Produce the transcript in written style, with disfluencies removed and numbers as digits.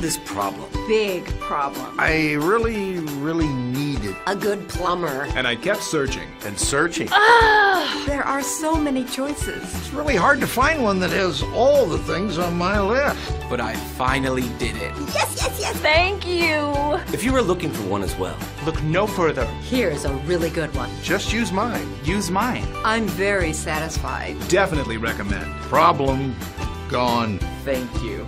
this problem? Big problem. I really needed A good plumber. And I kept searching. and searching. There are so many choices. It's really hard to find one that has all the things on my list. But I finally did it. Yes, yes, yes. Thank you. If you were looking for one as well, Look no further. Here's a really good one. Just use mine. Use mine. I'm very satisfied. Definitely recommend. Problem gone. Thank you.